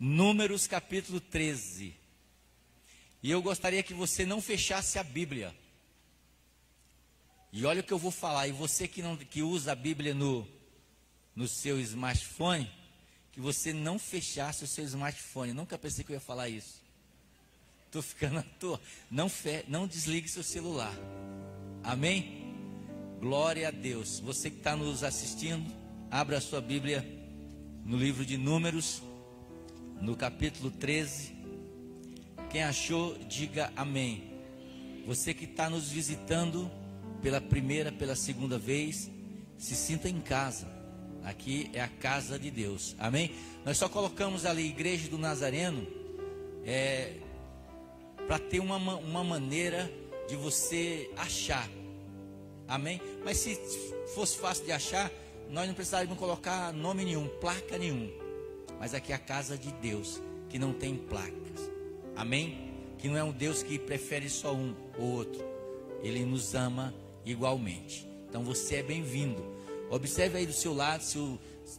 Números capítulo 13. E eu gostaria que você não fechasse a Bíblia. E olha o que eu vou falar. E você que usa a Bíblia no seu smartphone, que você não fechasse o seu smartphone. Eu nunca pensei que eu ia falar isso. Estou ficando à toa. Não desligue seu celular. Amém? Glória a Deus. Você que está nos assistindo, abra a sua Bíblia no livro de Números, no capítulo 13. Quem achou, diga amém. Você que está nos visitando pela primeira, pela segunda vez, se sinta em casa. Aqui é a casa de Deus. Amém? Nós só colocamos ali Igreja do Nazareno para ter uma maneira de você achar. Amém? Mas se fosse fácil de achar, nós não precisaríamos colocar nome nenhum, placa nenhum. Mas aqui é a casa de Deus, que não tem placas. Amém? Que não é um Deus que prefere só um ou outro. Ele nos ama igualmente. Então você é bem-vindo. Observe aí do seu lado, se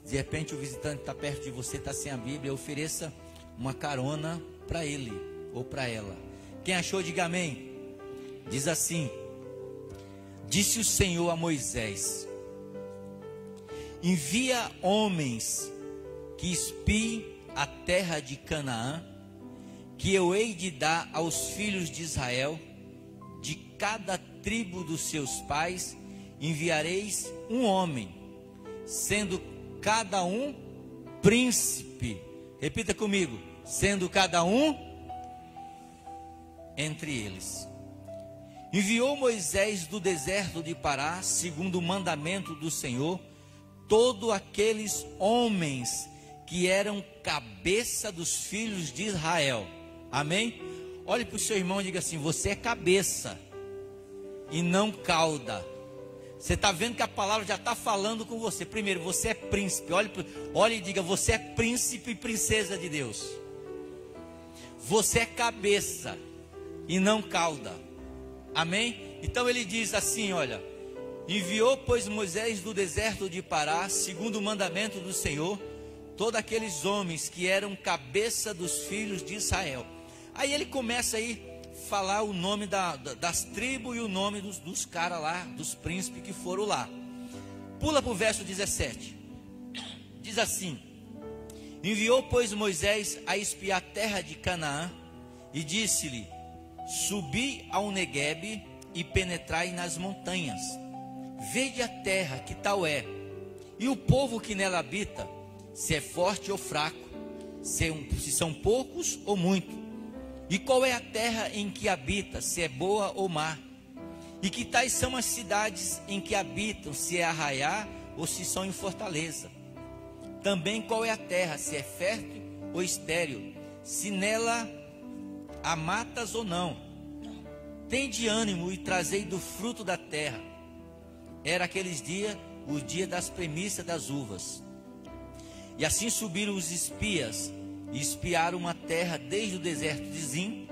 de repente o visitante está perto de você, está sem a Bíblia, ofereça uma carona para ele ou para ela. Quem achou, diga amém. Diz assim: disse o Senhor a Moisés: envia homens que espiem a terra de Canaã, que eu hei de dar aos filhos de Israel. De cada tribo dos seus pais enviareis um homem, sendo cada um príncipe. Repita comigo: sendo cada um entre eles. Enviou Moisés do deserto de Pará, segundo o mandamento do Senhor, todos aqueles homens que eram cabeça dos filhos de Israel. Amém? Olhe para o seu irmão e diga assim: você é cabeça e não cauda. Você está vendo que a palavra já está falando com você. Primeiro, você é príncipe. Olhe e diga: você é príncipe e princesa de Deus. Você é cabeça e não cauda. Amém? Então ele diz assim, olha: enviou, pois, Moisés do deserto de Pará, segundo o mandamento do Senhor, todos aqueles homens que eram cabeça dos filhos de Israel. Aí ele começa aí falar o nome das tribos e o nome dos caras lá, dos príncipes que foram lá. Pula para o verso 17. Diz assim: enviou, pois, Moisés a espiar a terra de Canaã, e disse-lhe: subi ao Neguebe e penetrai nas montanhas. Vede a terra, que tal é, e o povo que nela habita, se é forte ou fraco, se são poucos ou muito. E qual é a terra em que habita, se é boa ou má? E que tais são as cidades em que habitam, se é arraiá ou se são em fortaleza? Também qual é a terra, se é fértil ou estéril, se nela há matas ou não? Tende ânimo e trazei do fruto da terra. Era aqueles dias, o dia das premissas das uvas. E assim subiram os espias e espiaram uma terra desde o deserto de Zim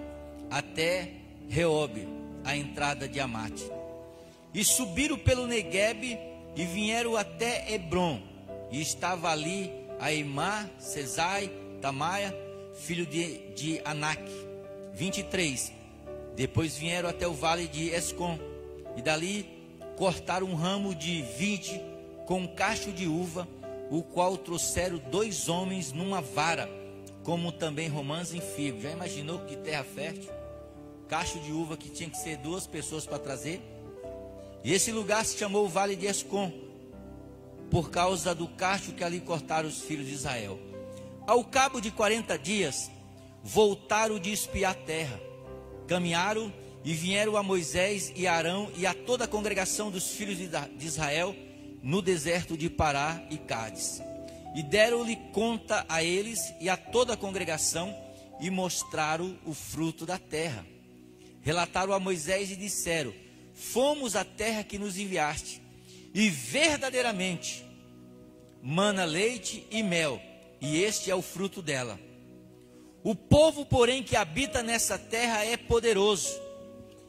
até Reobe, a entrada de Amate. E subiram pelo Neguebe e vieram até Hebron. E estava ali Aimá, Sesai, Tamaia, filho de Anak. 23. Depois vieram até o vale de Escom. E dali cortaram um ramo de vide com um cacho de uva, o qual trouxeram 2 homens numa vara, como também romãs em figo. Já imaginou que terra fértil? Cacho de uva que tinha que ser 2 pessoas para trazer. E esse lugar se chamou o Vale de Escom, por causa do cacho que ali cortaram os filhos de Israel. Ao cabo de 40 dias, voltaram de espiar a terra. Caminharam e vieram a Moisés e a Arão e a toda a congregação dos filhos de Israel no deserto de Pará e Cádiz. E deram-lhe conta a eles e a toda a congregação, e mostraram o fruto da terra. Relataram a Moisés e disseram: fomos à terra que nos enviaste, e verdadeiramente mana leite e mel, e este é o fruto dela. O povo, porém, que habita nessa terra é poderoso,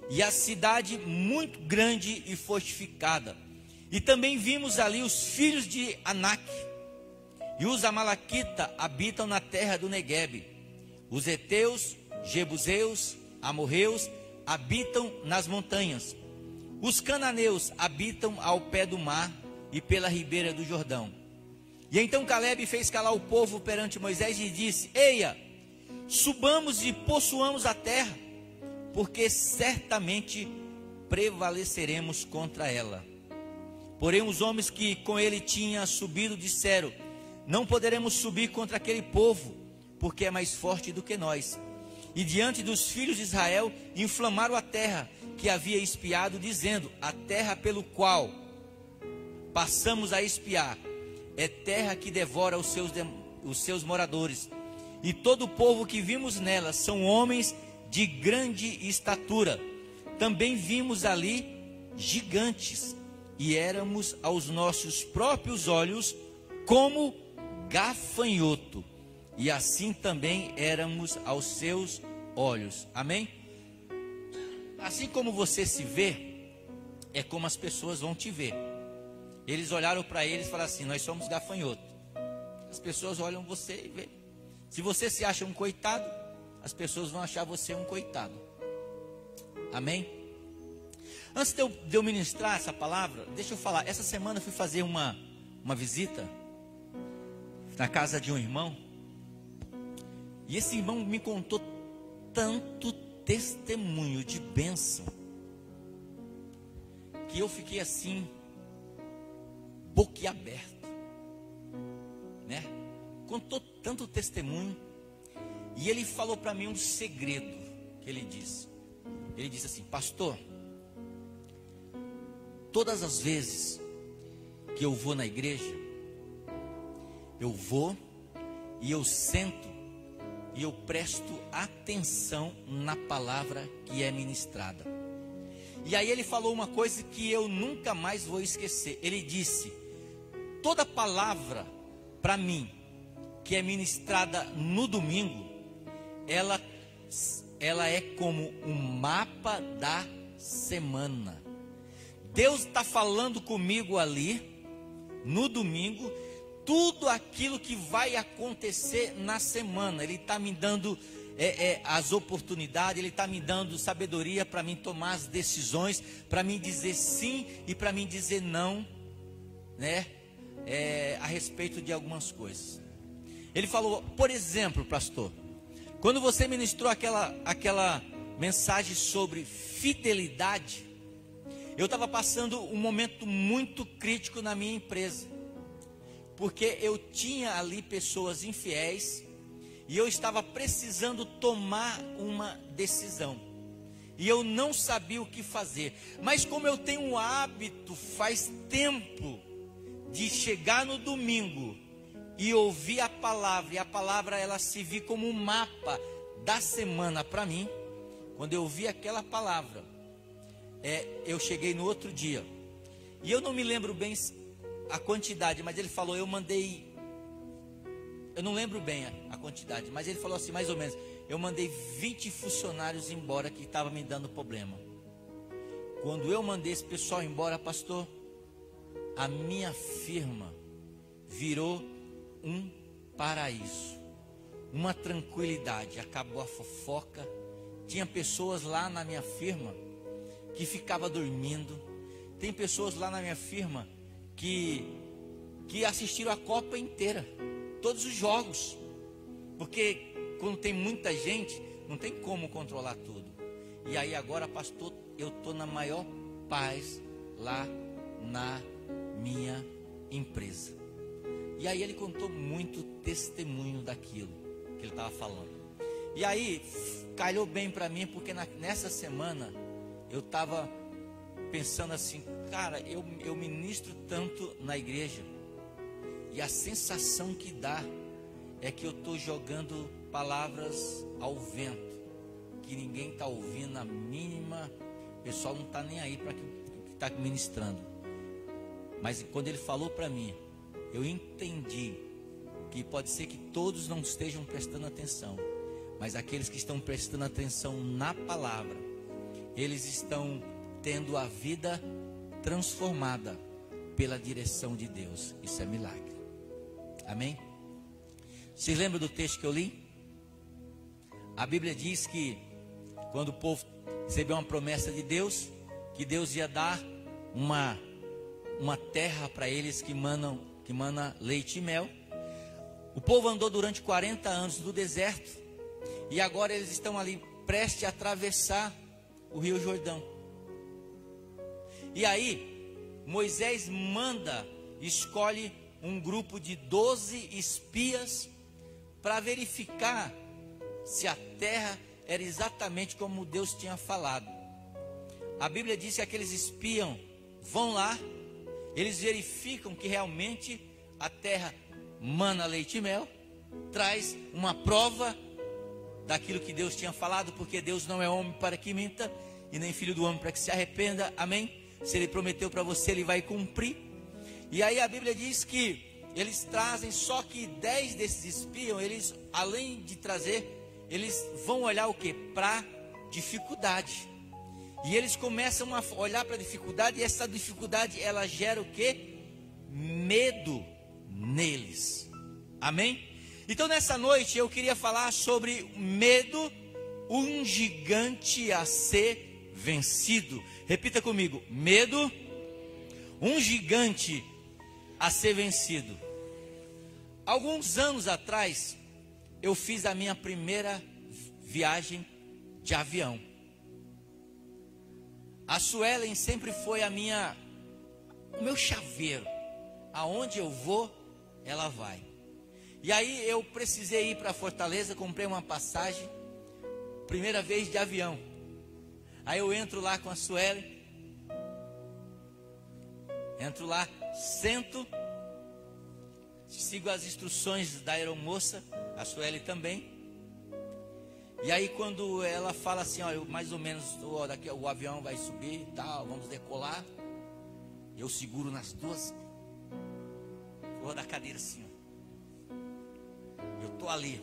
e a cidade muito grande e fortificada. E também vimos ali os filhos de Anak. E os amalequitas habitam na terra do Neguebe. Os heteus, jebuseus, amorreus habitam nas montanhas. Os cananeus habitam ao pé do mar e pela ribeira do Jordão. E então Calebe fez calar o povo perante Moisés e disse: Eia, subamos e possuamos a terra, porque certamente prevaleceremos contra ela. Porém os homens que com ele tinham subido disseram: não poderemos subir contra aquele povo, porque é mais forte do que nós. E diante dos filhos de Israel inflamaram a terra que havia espiado, dizendo: a terra pelo qual passamos a espiar é terra que devora os seus moradores, e todo o povo que vimos nela são homens de grande estatura. Também vimos ali gigantes, e éramos aos nossos próprios olhos como gafanhoto, e assim também éramos aos seus olhos. Amém? Assim como você se vê, é como as pessoas vão te ver. Eles olharam para eles e falaram assim: nós somos gafanhoto. As pessoas olham você e vê. Se você se acha um coitado, as pessoas vão achar você um coitado. Amém? Antes de eu ministrar essa palavra, deixa eu falar. Essa semana eu fui fazer uma visita na casa de um irmão. E esse irmão me contou tanto testemunho de bênção, que eu fiquei assim, boquiaberto, né? Contou tanto testemunho. E ele falou para mim um segredo que ele disse. Ele disse assim: pastor, todas as vezes que eu vou na igreja, eu vou e eu sento e eu presto atenção na palavra que é ministrada. E aí ele falou uma coisa que eu nunca mais vou esquecer. Ele disse: toda palavra para mim que é ministrada no domingo, ela é como um mapa da semana. Deus está falando comigo ali no domingo tudo aquilo que vai acontecer na semana. Ele está me dando as oportunidades, Ele está me dando sabedoria para mim tomar as decisões, para mim dizer sim e para mim dizer não, né? A respeito de algumas coisas. Ele falou, por exemplo, pastor, quando você ministrou aquela mensagem sobre fidelidade, eu estava passando um momento muito crítico na minha empresa, porque eu tinha ali pessoas infiéis e eu estava precisando tomar uma decisão e eu não sabia o que fazer. Mas como eu tenho um hábito faz tempo de chegar no domingo e ouvir a palavra, e a palavra ela se viu como um mapa da semana para mim, quando eu ouvi aquela palavra, eu cheguei no outro dia, e eu não me lembro bem a quantidade, mas ele falou, eu não lembro bem a quantidade, mas ele falou assim, mais ou menos, eu mandei 20 funcionários embora que estavam me dando problema. Quando eu mandei esse pessoal embora, pastor, a minha firma virou um paraíso, uma tranquilidade. Acabou a fofoca. Tinha pessoas lá na minha firma que ficava dormindo. Tem pessoas lá na minha firma que assistiram a Copa inteira, todos os jogos, porque quando tem muita gente, não tem como controlar tudo. E aí agora, pastor, eu estou na maior paz lá na minha empresa. E aí ele contou muito testemunho daquilo que ele estava falando. E aí calhou bem para mim, porque nessa semana eu estava pensando assim, cara, eu ministro tanto na igreja, e a sensação que dá é que eu estou jogando palavras ao vento, que ninguém está ouvindo a mínima, o pessoal não está nem aí para o que está ministrando. Mas quando ele falou para mim, eu entendi que pode ser que todos não estejam prestando atenção, mas aqueles que estão prestando atenção na palavra, eles estão tendo a vida transformada pela direção de Deus. Isso é milagre. Amém? Vocês lembram do texto que eu li? A Bíblia diz que quando o povo recebeu uma promessa de Deus, que Deus ia dar uma terra para eles que mana leite e mel. O povo andou durante 40 anos no deserto, e agora eles estão ali prestes a atravessar o Rio Jordão. E aí Moisés escolhe um grupo de 12 espias para verificar se a terra era exatamente como Deus tinha falado. A Bíblia diz que aqueles espias vão lá, eles verificam que realmente a terra mana leite e mel, traz uma prova daquilo que Deus tinha falado, porque Deus não é homem para que minta, e nem filho do homem para que se arrependa, amém? Se Ele prometeu para você, Ele vai cumprir. E aí a Bíblia diz que eles trazem, só que 10 desses espias, eles, além de trazer, eles vão olhar o que? Para dificuldade. E eles começam a olhar para a dificuldade, e essa dificuldade, ela gera o que? Medo neles. Amém? Então nessa noite eu queria falar sobre medo, um gigante a ser vencido. Repita comigo: medo, um gigante a ser vencido. Alguns anos atrás, eu fiz a minha primeira viagem de avião. A Suelen sempre foi o meu chaveiro. Aonde eu vou, ela vai. E aí eu precisei ir para Fortaleza, comprei uma passagem, primeira vez de avião. Aí eu entro lá com a Suelen, entro lá, sento, sigo as instruções da aeromoça, a Sueli também. E aí quando ela fala assim, ó, mais ou menos, daqui o avião vai subir e tal, vamos decolar, eu seguro nas duas, vou da cadeira assim, ó. Eu tô ali.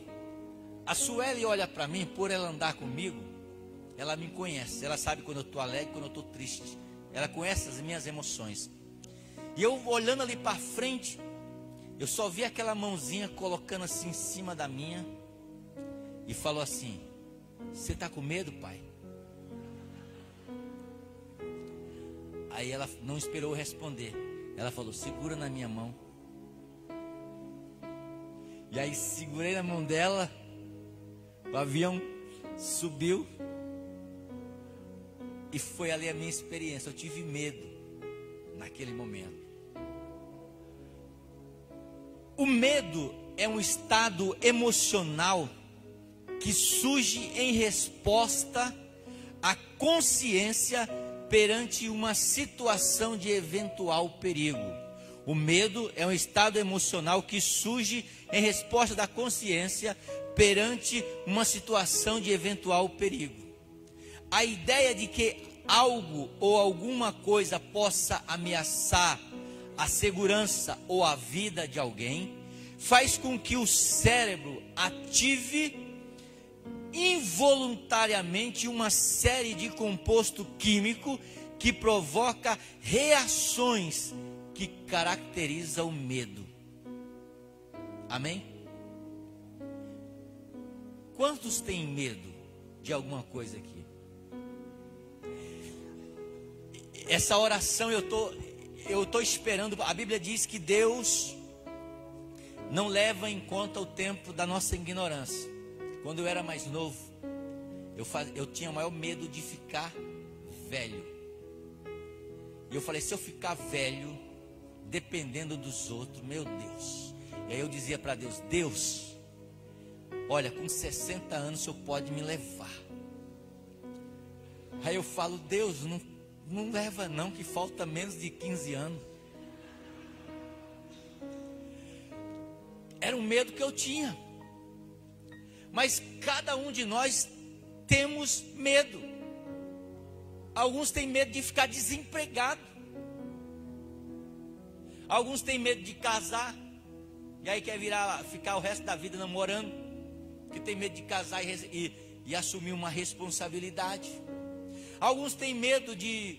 A Sueli olha para mim, por ela andar comigo, ela me conhece, ela sabe quando eu tô alegre, quando eu tô triste, ela conhece as minhas emoções. E eu olhando ali para frente, eu só vi aquela mãozinha colocando assim em cima da minha, e falou assim: você está com medo, pai? Aí ela não esperou eu responder. Ela falou: segura na minha mão. E aí segurei na mão dela. O avião subiu. E foi ali a minha experiência. Eu tive medo naquele momento. O medo é um estado emocional que surge em resposta à consciência perante uma situação de eventual perigo. O medo é um estado emocional que surge em resposta da consciência perante uma situação de eventual perigo. A ideia de que algo ou alguma coisa possa ameaçar a segurança ou a vida de alguém faz com que o cérebro ative involuntariamente uma série de composto químico que provoca reações que caracteriza o medo. Amém? Quantos têm medo de alguma coisa aqui? Essa oração eu tô esperando. A Bíblia diz que Deus não leva em conta o tempo da nossa ignorância. Quando eu era mais novo, eu tinha o maior medo de ficar velho. E eu falei: se eu ficar velho, dependendo dos outros, meu Deus. E aí eu dizia para Deus: Deus, olha, com 60 anos o Senhor pode me levar. Aí eu falo: Deus, não leva não, que falta menos de 15 anos. Era um medo que eu tinha. Mas cada um de nós temos medo. Alguns têm medo de ficar desempregado. Alguns têm medo de casar. E aí quer ficar o resto da vida namorando. Porque tem medo de casar e assumir uma responsabilidade. Alguns têm medo de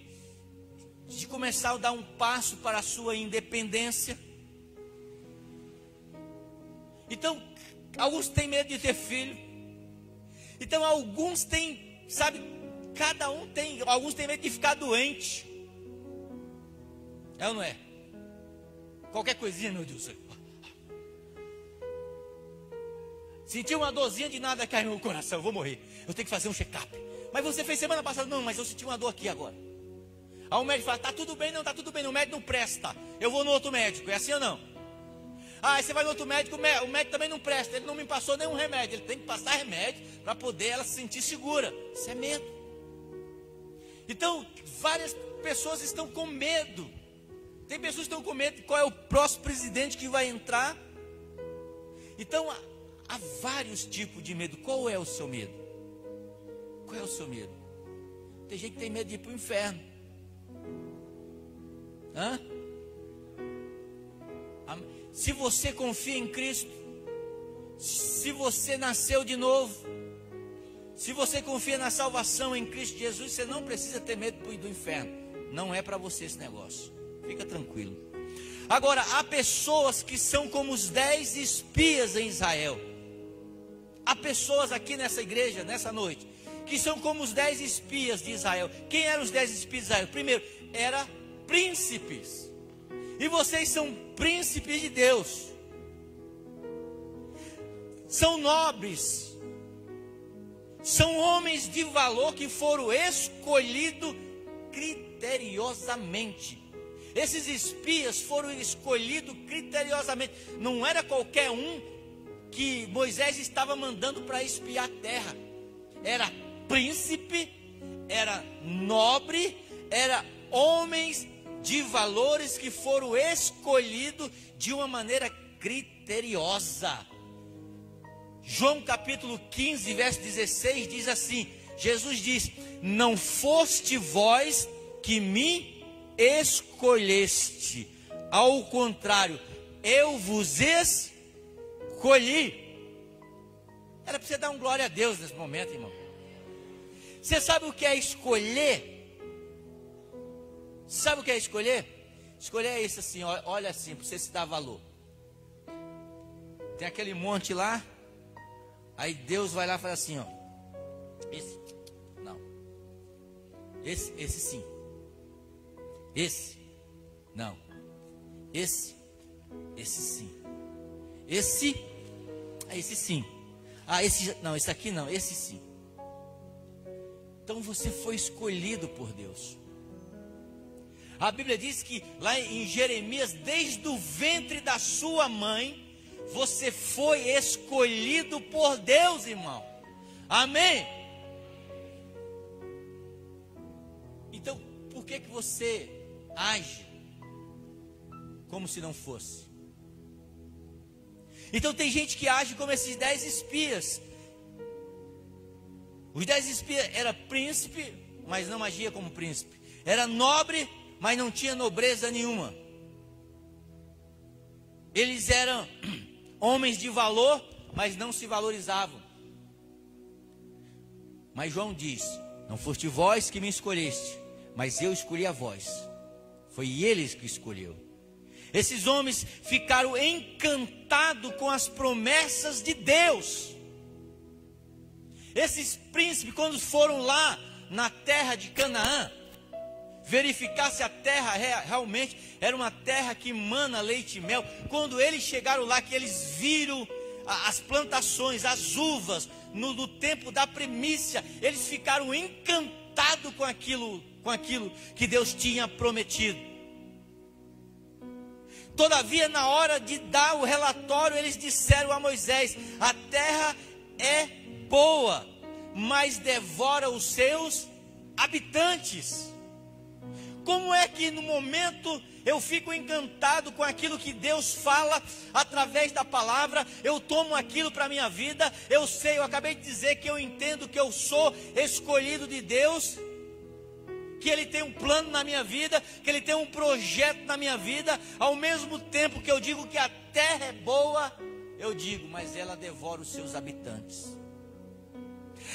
começar a dar um passo para a sua independência. Então, Alguns têm medo de ter filho. Então alguns têm, sabe, cada um tem, alguns têm medo de ficar doente. É ou não é? Qualquer coisinha, meu Deus. Senti uma dorzinha de nada cai no meu coração, eu vou morrer. Eu tenho que fazer um check-up. Mas você fez semana passada? Não, mas eu senti uma dor aqui agora. Aí o médico fala, tá tudo bem, não, tá tudo bem, o médico não presta. Eu vou no outro médico, é assim ou não? Aí você vai no outro médico, o médico também não presta, ele não me passou nenhum remédio. Ele tem que passar remédio para poder ela se sentir segura. Isso é medo. Então, várias pessoas estão com medo. Tem pessoas que estão com medo de qual é o próximo presidente que vai entrar. Então, há vários tipos de medo. Qual é o seu medo? Qual é o seu medo? Tem gente que tem medo de ir para o inferno. Hã? Se você confia em Cristo, se você nasceu de novo, se você confia na salvação em Cristo Jesus, você não precisa ter medo do inferno. Não é para você esse negócio. Fica tranquilo. Agora, há pessoas que são como os 10 espias em Israel. Há pessoas aqui nessa igreja, nessa noite, que são como os 10 espias de Israel. Quem eram os 10 espias de Israel? Primeiro, eram príncipes. E vocês são príncipes de Deus. São nobres. São homens de valor que foram escolhidos criteriosamente. Esses espias foram escolhidos criteriosamente. Não era qualquer um que Moisés estava mandando para espiar a terra. Era príncipe, era nobre, era homens de valores que foram escolhidos de uma maneira criteriosa. João capítulo 15, verso 16 diz assim: Jesus diz: não foste vós que me escolheste, ao contrário, eu vos escolhi. Era para você dar um glória a Deus nesse momento, irmão. Você sabe o que é escolher? Sabe o que é escolher? Escolher é isso assim, olha assim, para você se dar valor. Tem aquele monte lá, aí Deus vai lá e fala assim, ó. Esse, não. Esse sim. Esse, não. Esse sim. Esse sim. Ah, esse, não, esse aqui não, esse sim. Então você foi escolhido por Deus. A Bíblia diz que lá em Jeremias, desde o ventre da sua mãe, você foi escolhido por Deus, irmão. Amém? Então, por que você age como se não fosse? Então tem gente que age como esses 10 espias. Os 10 espias era príncipe, mas não agia como príncipe. Era nobre, mas não tinha nobreza nenhuma. Eles eram homens de valor, mas não se valorizavam. Mas João diz: não foste vós que me escolheste, mas eu escolhi a vós. Foi eles que escolheu. Esses homens ficaram encantados com as promessas de Deus. Esses príncipes, quando foram lá na terra de Canaã, verificar se a terra realmente era uma terra que mana leite e mel. Quando eles chegaram lá, que eles viram as plantações, as uvas, no tempo da primícia, eles ficaram encantados com aquilo que Deus tinha prometido. Todavia, na hora de dar o relatório, eles disseram a Moisés: a terra é boa, mas devora os seus habitantes. Como é que no momento eu fico encantado com aquilo que Deus fala através da palavra, eu tomo aquilo para a minha vida, eu sei, eu acabei de dizer que eu entendo que eu sou escolhido de Deus, que Ele tem um plano na minha vida, que Ele tem um projeto na minha vida, ao mesmo tempo que eu digo que a terra é boa, eu digo, mas ela devora os seus habitantes.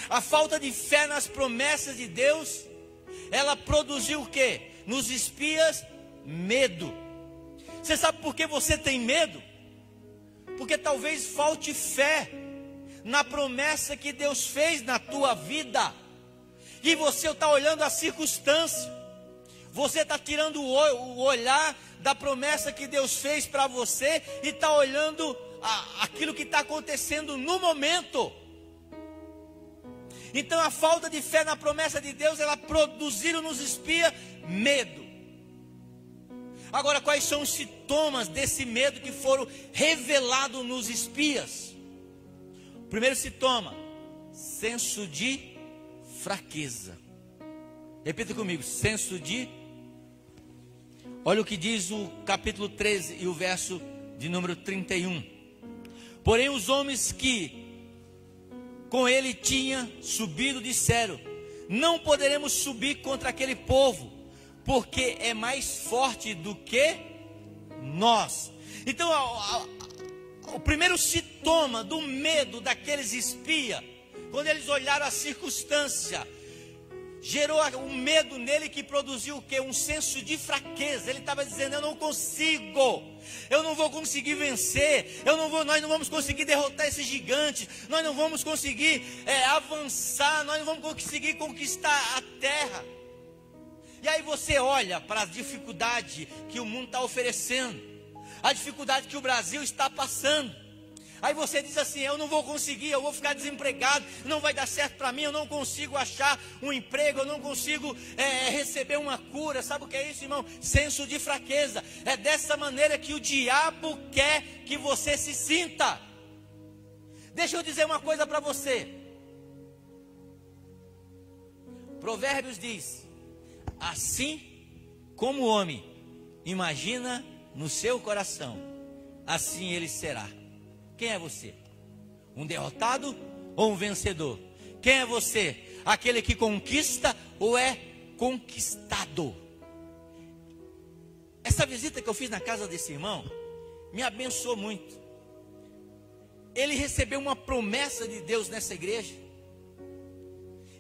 A falta de fé nas promessas de Deus, ela produziu o quê? Nos espias, medo. Você sabe por que você tem medo? Porque talvez falte fé na promessa que Deus fez na tua vida. E você está olhando a circunstância. Você está tirando o olhar da promessa que Deus fez para você e está olhando aquilo que está acontecendo no momento. Então a falta de fé na promessa de Deus, ela produziu nos espias medo. Agora, quais são os sintomas desse medo que foram revelados nos espias? Primeiro sintoma, senso de fraqueza. Repita comigo, senso de... Olha o que diz o capítulo 13 e o verso de número 31. Porém os homens que com ele tinha subido disseram: não poderemos subir contra aquele povo, porque é mais forte do que nós. Então o primeiro sintoma do medo daqueles espias, quando eles olharam a circunstância, gerou um medo nele que produziu o quê? Um senso de fraqueza. Ele estava dizendo: eu não consigo, eu não vou conseguir vencer, nós não vamos conseguir derrotar esse gigante, nós não vamos conseguir avançar, nós não vamos conseguir conquistar a terra. E aí você olha para a dificuldade que o mundo está oferecendo, a dificuldade que o Brasil está passando. Aí você diz assim: eu não vou conseguir, eu vou ficar desempregado, não vai dar certo para mim, eu não consigo achar um emprego, eu não consigo receber uma cura. Sabe o que é isso, irmão? Senso de fraqueza. É dessa maneira que o diabo quer que você se sinta. Deixa eu dizer uma coisa para você. Provérbios diz: assim como o homem imagina no seu coração, assim ele será. Quem é você? Um derrotado ou um vencedor? Quem é você? Aquele que conquista ou é conquistado? Essa visita que eu fiz na casa desse irmão me abençoou muito. Ele recebeu uma promessa de Deus nessa igreja.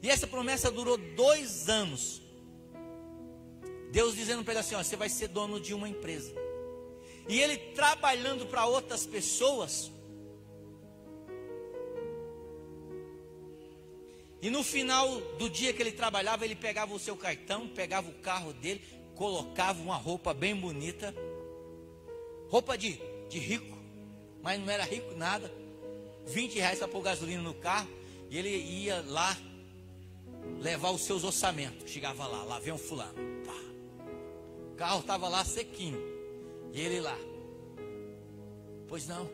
E essa promessa durou 2 anos. Deus dizendo para ele assim: ó, você vai ser dono de uma empresa. E ele trabalhando para outras pessoas. E no final do dia que ele trabalhava, ele pegava o seu cartão, pegava o carro dele, colocava uma roupa bem bonita, roupa de rico, mas não era rico nada, R$20 para pôr gasolina no carro, e ele ia lá levar os seus orçamentos. Chegava lá vem um fulano, pá. O carro estava lá sequinho, e ele lá: pois não,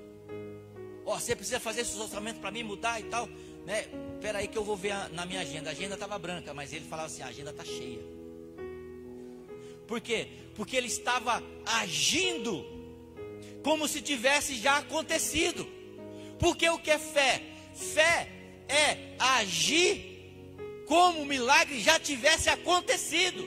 ó, você precisa fazer esses orçamentos para mim mudar e tal, né? Espera aí que eu vou ver na minha agenda. A agenda estava branca, mas ele falava assim: a agenda está cheia. Por quê? Porque ele estava agindo como se tivesse já acontecido. Porque o que é fé? Fé é agir como o milagre já tivesse acontecido.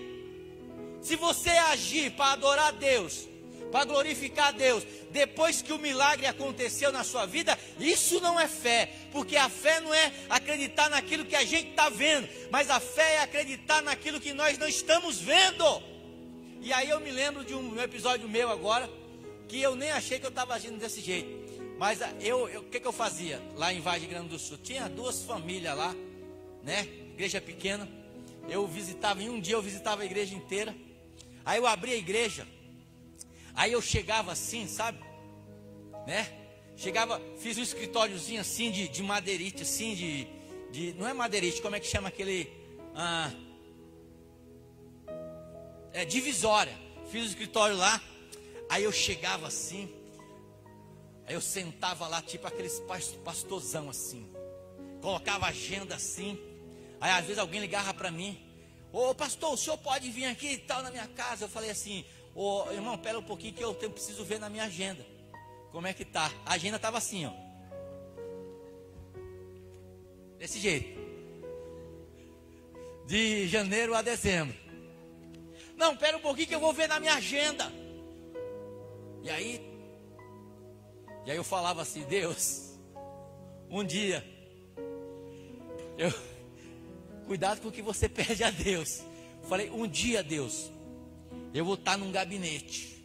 Se você agir para adorar a Deus, para glorificar a Deus, depois que o milagre aconteceu na sua vida, isso não é fé. Porque a fé não é acreditar naquilo que a gente está vendo, mas a fé é acreditar naquilo que nós não estamos vendo. E aí eu me lembro de um episódio meu agora, que eu nem achei que eu estava agindo desse jeito. Mas o que eu fazia lá em Vargem Grande do Sul? Tinha 2 famílias lá, né? Igreja pequena. Em um dia eu visitava a igreja inteira. Aí eu abria a igreja. Aí eu chegava assim, sabe? Né? Chegava, fiz um escritóriozinho assim de madeirite, assim, não é madeirite, como é que chama aquele? Divisória. Fiz o escritório lá. Aí eu chegava assim. Aí eu sentava lá, tipo aqueles pastorzão assim. Colocava a agenda assim. Aí às vezes alguém ligava para mim: ô pastor, o senhor pode vir aqui e tal na minha casa? Eu falei assim: ô irmão, pera um pouquinho que eu preciso ver na minha agenda como é que tá. A agenda estava assim, ó, desse jeito, de janeiro a dezembro. Não, pera um pouquinho que eu vou ver na minha agenda. E aí eu falava assim: Deus, um dia cuidado com o que você pede a Deus. Falei: um dia, Deus, eu vou estar num gabinete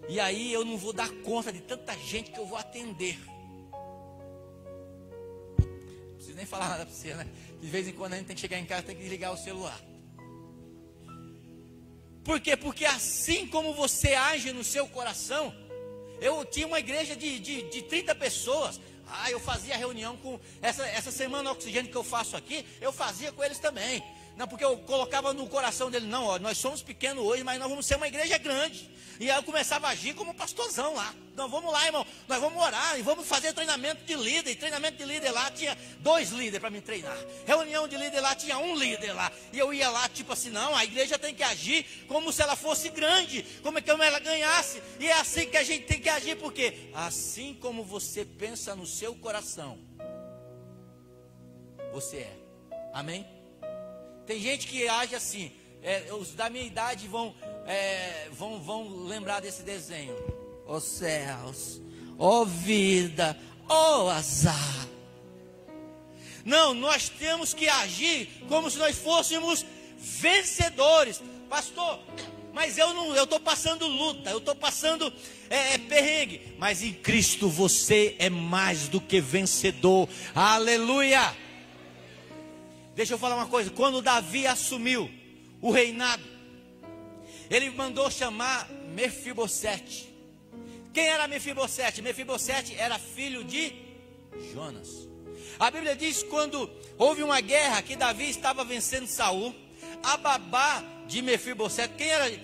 E aí eu não vou dar conta de tanta gente que eu vou atender. Não preciso nem falar nada para você, né? De vez em quando a gente tem que chegar em casa e tem que desligar o celular. Por quê? Porque assim como você age no seu coração. Eu tinha uma igreja de 30 pessoas. Eu fazia reunião com essa semana oxigênio que eu faço aqui, eu fazia com eles também. Não, porque eu colocava no coração dele, não, ó, nós somos pequenos hoje, mas nós vamos ser uma igreja grande. E aí eu começava a agir como pastorzão lá. Não, vamos lá, irmão, nós vamos orar e vamos fazer treinamento de líder. E treinamento de líder lá tinha 2 líderes para me treinar. Reunião de líder lá tinha 1 líder lá. E eu ia lá, tipo assim, não, a igreja tem que agir como se ela fosse grande, como ela ganhasse. E é assim que a gente tem que agir, porque assim como você pensa no seu coração, você é. Amém? Tem gente que age assim, os da minha idade vão lembrar desse desenho. Ó céus, ó vida, ó azar. Não, nós temos que agir como se nós fôssemos vencedores. Pastor, mas eu estou passando luta, eu estou passando perrengue. Mas em Cristo você é mais do que vencedor. Aleluia! Deixa eu falar uma coisa, quando Davi assumiu o reinado, ele mandou chamar Mefibosete. Quem era Mefibosete? Mefibosete era filho de Jonas. A Bíblia diz que quando houve uma guerra que Davi estava vencendo Saul, a babá de Mefibosete,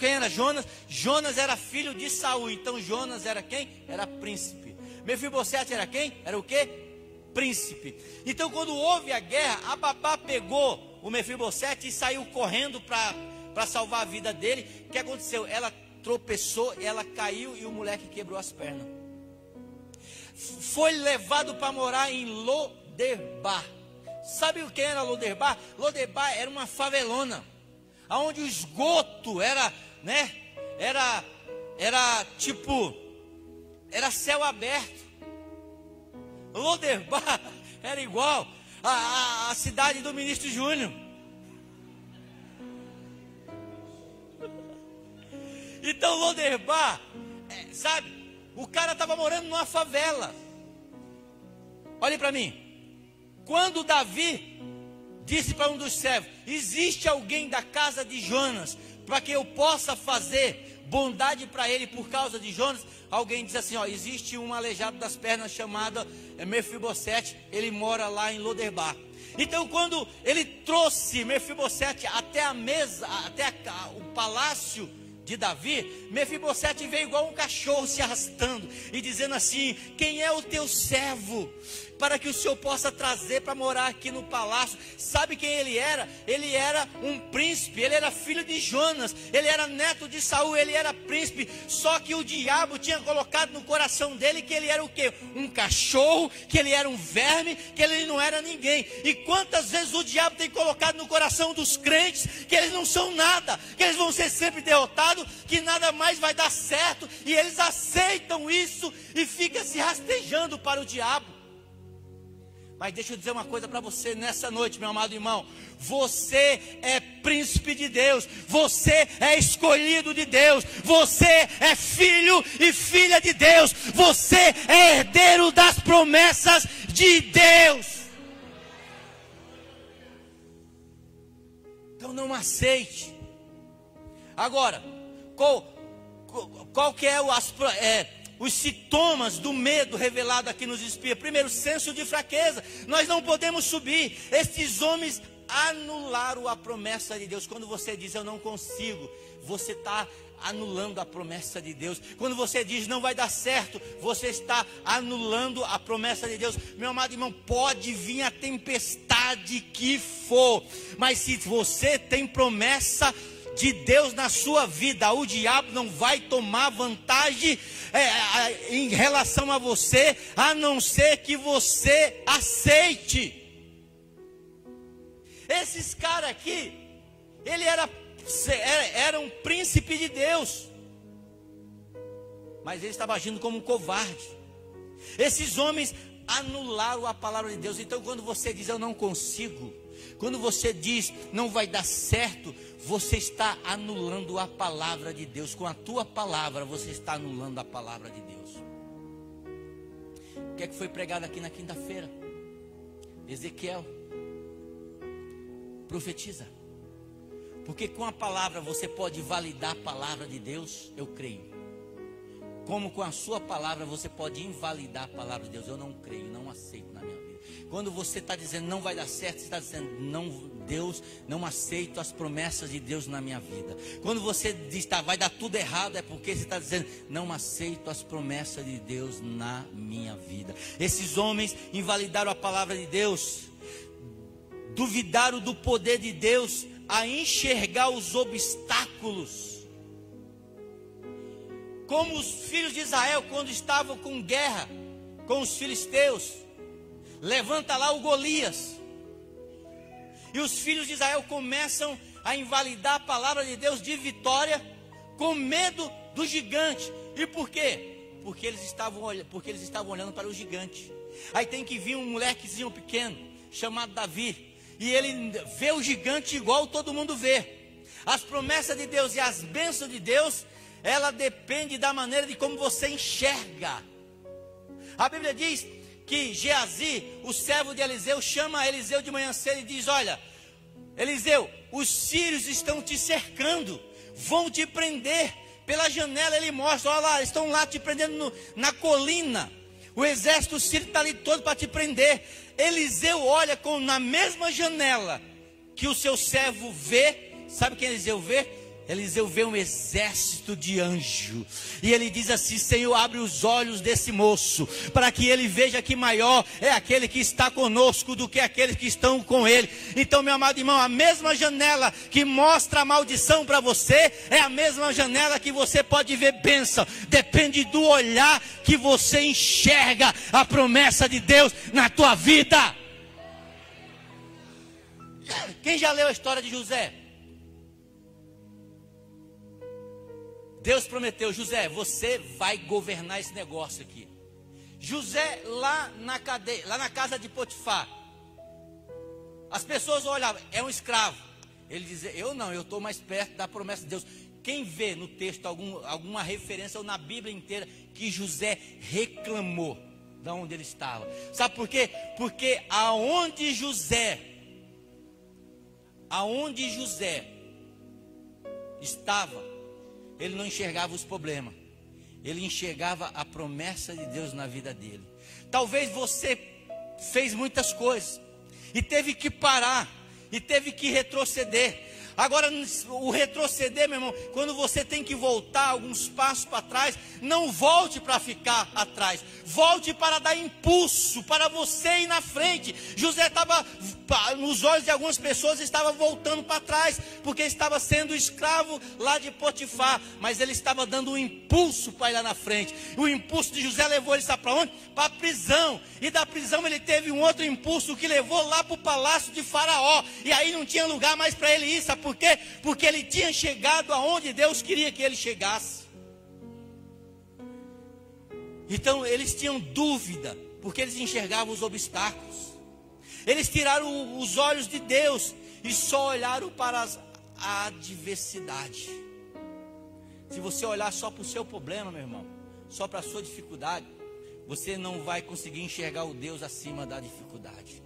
quem era Jonas? Jonas era filho de Saul, então Jonas era quem? Era príncipe. Mefibosete era quem? Era o quê? Príncipe. Então quando houve a guerra, a babá pegou o Mefibosete e saiu correndo para salvar a vida dele. O que aconteceu? Ela tropeçou, ela caiu e o moleque quebrou as pernas. Foi levado para morar em Lodebar. Sabe o que era Lodebar? Lodebar era uma favelona, onde o esgoto era céu aberto. Lodebar era igual a cidade do ministro Júnior. Então Lodebar, sabe, o cara estava morando numa favela. Olhe para mim. Quando Davi disse para um dos servos: existe alguém da casa de Jonas para que eu possa fazer bondade para ele por causa de Jonas? Alguém diz assim, existe um aleijado das pernas chamado Mefibosete, ele mora lá em Lodebar. Então quando ele trouxe Mefibosete até a mesa, até o palácio de Davi, Mefibosete veio igual um cachorro se arrastando e dizendo assim: quem é o teu servo para que o Senhor possa trazer para morar aqui no palácio? Sabe quem ele era? Ele era um príncipe, ele era filho de Jonas, ele era neto de Saul, ele era príncipe. Só que o diabo tinha colocado no coração dele que ele era o quê? Um cachorro, que ele era um verme, que ele não era ninguém. E quantas vezes o diabo tem colocado no coração dos crentes que eles não são nada, que eles vão ser sempre derrotados, que nada mais vai dar certo, e eles aceitam isso e ficam se rastejando para o diabo. Mas deixa eu dizer uma coisa para você nessa noite, meu amado irmão. Você é príncipe de Deus. Você é escolhido de Deus. Você é filho e filha de Deus. Você é herdeiro das promessas de Deus. Então não aceite. Agora, qual que é os sintomas do medo revelado aqui nos espia? Primeiro, senso de fraqueza. Nós não podemos subir. Estes homens anularam a promessa de Deus. Quando você diz eu não consigo, você está anulando a promessa de Deus. Quando você diz não vai dar certo, você está anulando a promessa de Deus. Meu amado irmão, pode vir a tempestade que for, mas se você tem promessa de Deus na sua vida, o diabo não vai tomar vantagem em relação a você, a não ser que você aceite. Esses caras aqui, ele era um príncipe de Deus, mas ele estava agindo como um covarde. Esses homens anularam a palavra de Deus. Então quando você diz eu não consigo, Quando você diz não vai dar certo, você está anulando a palavra de Deus. Com a tua palavra, você está anulando a palavra de Deus. O que é que foi pregado aqui na quinta-feira? Ezequiel, profetiza. Porque com a palavra você pode validar a palavra de Deus, eu creio. Como com a sua palavra você pode invalidar a palavra de Deus, eu não creio, não aceito na minha vida. Quando você está dizendo não vai dar certo, você está dizendo não, Deus, não aceito as promessas de Deus na minha vida. Quando você diz vai dar tudo errado, é porque você está dizendo não aceito as promessas de Deus na minha vida. Esses homens invalidaram a palavra de Deus, duvidaram do poder de Deus a enxergar os obstáculos. Como os filhos de Israel, quando estavam com guerra com os filisteus, levanta lá o Golias, e os filhos de Israel começam a invalidar a palavra de Deus de vitória, com medo do gigante. E por quê? Porque eles estavam olhando para o gigante. Aí tem que vir um molequezinho pequeno, chamado Davi, e ele vê o gigante igual todo mundo vê. As promessas de Deus e as bênçãos de Deus, ela depende da maneira de como você enxerga. A Bíblia diz que Geazi, o servo de Eliseu, chama Eliseu de manhã cedo e diz: olha, Eliseu, os sírios estão te cercando, vão te prender. Pela janela ele mostra, olha lá, estão lá te prendendo na colina. O exército sírio está ali todo para te prender. Eliseu olha na mesma janela que o seu servo vê. Sabe quem Eliseu vê? Eliseu vê um exército de anjo, e ele diz assim: Senhor, abre os olhos desse moço, para que ele veja que maior é aquele que está conosco do que aqueles que estão com ele. Então, meu amado irmão, a mesma janela que mostra a maldição para você, é a mesma janela que você pode ver bênção. Depende do olhar que você enxerga a promessa de Deus na tua vida. Quem já leu a história de José? Deus prometeu: José, você vai governar esse negócio aqui. José lá na cadeia, lá na casa de Potifar, as pessoas olhavam, é um escravo. Ele dizia: eu não, eu estou mais perto da promessa de Deus. Quem vê no texto alguma referência, ou na Bíblia inteira, que José reclamou de onde ele estava? Sabe por quê? Porque aonde José estava, ele não enxergava os problemas, ele enxergava a promessa de Deus na vida dele. Talvez você fez muitas coisas e teve que parar, e teve que retroceder. Agora, o retroceder, meu irmão, quando você tem que voltar alguns passos para trás, não volte para ficar atrás, volte para dar impulso para você ir na frente. José estava, nos olhos de algumas pessoas, estava voltando para trás, porque estava sendo escravo lá de Potifar, mas ele estava dando um impulso para ir lá na frente. O impulso de José levou ele para onde? Para a prisão, e da prisão ele teve um outro impulso que levou lá para o palácio de Faraó, e aí não tinha lugar mais para ele ir. Sabe por quê? Porque ele tinha chegado aonde Deus queria que ele chegasse. Então eles tinham dúvida, porque eles enxergavam os obstáculos. Eles tiraram os olhos de Deus e só olharam para a adversidade. Se você olhar só para o seu problema, meu irmão, só para a sua dificuldade, você não vai conseguir enxergar o Deus acima da dificuldade.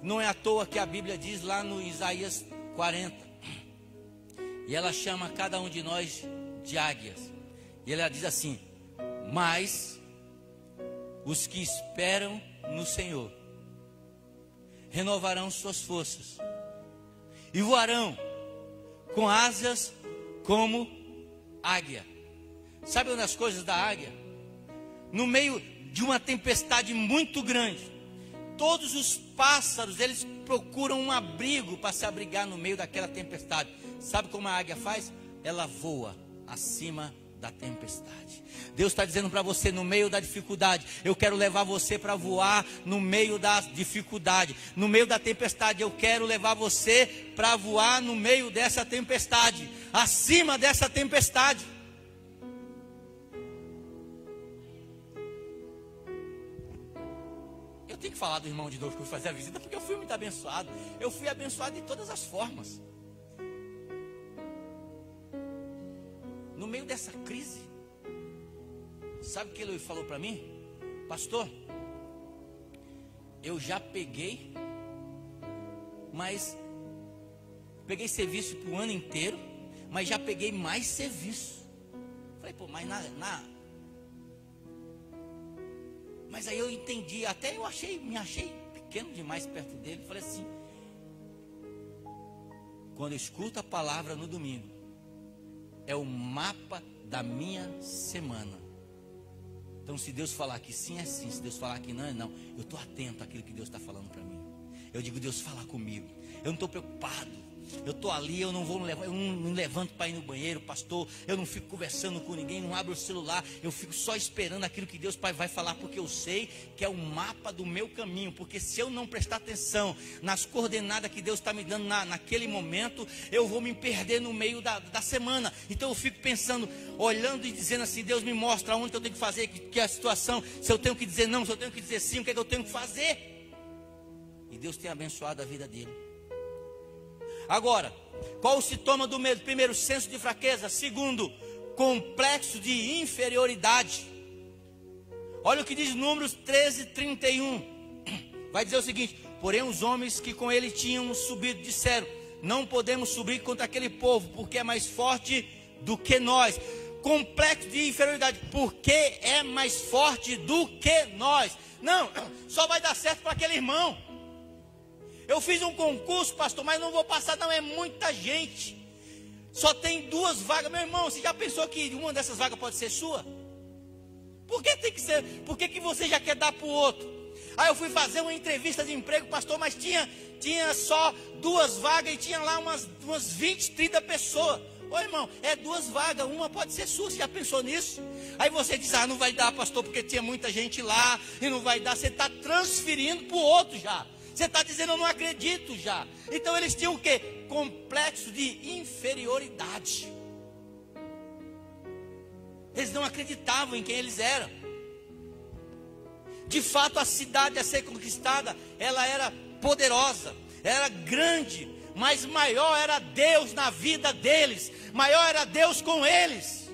Não é à toa que a Bíblia diz lá no Isaías 40, e ela chama cada um de nós de águias, e ela diz assim: mas os que esperam no Senhor renovarão suas forças e voarão com asas como águia. Sabe uma das coisas da águia? No meio de uma tempestade muito grande, todos os pássaros, eles procuram um abrigo para se abrigar no meio daquela tempestade. Sabe como a águia faz? Ela voa acima da tempestade. Deus está dizendo para você, no meio da dificuldade, eu quero levar você para voar no meio da dificuldade. No meio da tempestade, eu quero levar você para voar no meio dessa tempestade, acima dessa tempestade. Eu tenho que falar do irmão de novo que eu fui fazer a visita, porque eu fui muito abençoado. Eu fui abençoado de todas as formas. No meio dessa crise, sabe o que ele falou para mim? Pastor, eu já peguei, mas peguei serviço para o ano inteiro, mas já peguei mais serviço. Falei, pô, mas mas aí eu entendi, até eu me achei pequeno demais perto dele. Falei assim, quando eu escuto a palavra no domingo, é o mapa da minha semana. Então se Deus falar que sim, é sim. Se Deus falar que não, é não. Eu estou atento àquilo que Deus está falando para mim. Eu digo, Deus, fala comigo. Eu não estou preocupado. Eu estou ali, eu não levanto para ir no banheiro, pastor. Eu não fico conversando com ninguém, não abro o celular. Eu fico só esperando aquilo que Deus Pai vai falar, porque eu sei que é o mapa do meu caminho. Porque se eu não prestar atenção nas coordenadas que Deus está me dando naquele momento, eu vou me perder no meio da semana. Então eu fico pensando, olhando e dizendo assim, Deus me mostra onde eu tenho que fazer, que é a situação, se eu tenho que dizer não, se eu tenho que dizer sim, o que é que eu tenho que fazer. E Deus tem abençoado a vida dele. Agora, qual o sintoma do medo? Primeiro, senso de fraqueza. Segundo, complexo de inferioridade. Olha o que diz Números 13:31. Vai dizer o seguinte: porém os homens que com ele tinham subido disseram, não podemos subir contra aquele povo, porque é mais forte do que nós. Complexo de inferioridade, porque é mais forte do que nós. Não, só vai dar certo para aquele irmão. Eu fiz um concurso, pastor, mas não vou passar não, é muita gente. Só tem 2 vagas. Meu irmão, você já pensou que uma dessas vagas pode ser sua? Por que tem que ser? Por que você já quer dar para o outro? Aí eu fui fazer uma entrevista de emprego, pastor, mas tinha só 2 vagas e tinha lá umas 20, 30 pessoas. Ô irmão, é 2 vagas, uma pode ser sua, você já pensou nisso? Aí você diz, não vai dar, pastor, porque tinha muita gente lá e não vai dar. Você está transferindo para o outro já. Você está dizendo, eu não acredito já. Então eles tinham o quê? Complexo de inferioridade. Eles não acreditavam em quem eles eram. De fato, a cidade a ser conquistada, ela era poderosa, era grande, mas maior era Deus na vida deles, maior era Deus com eles.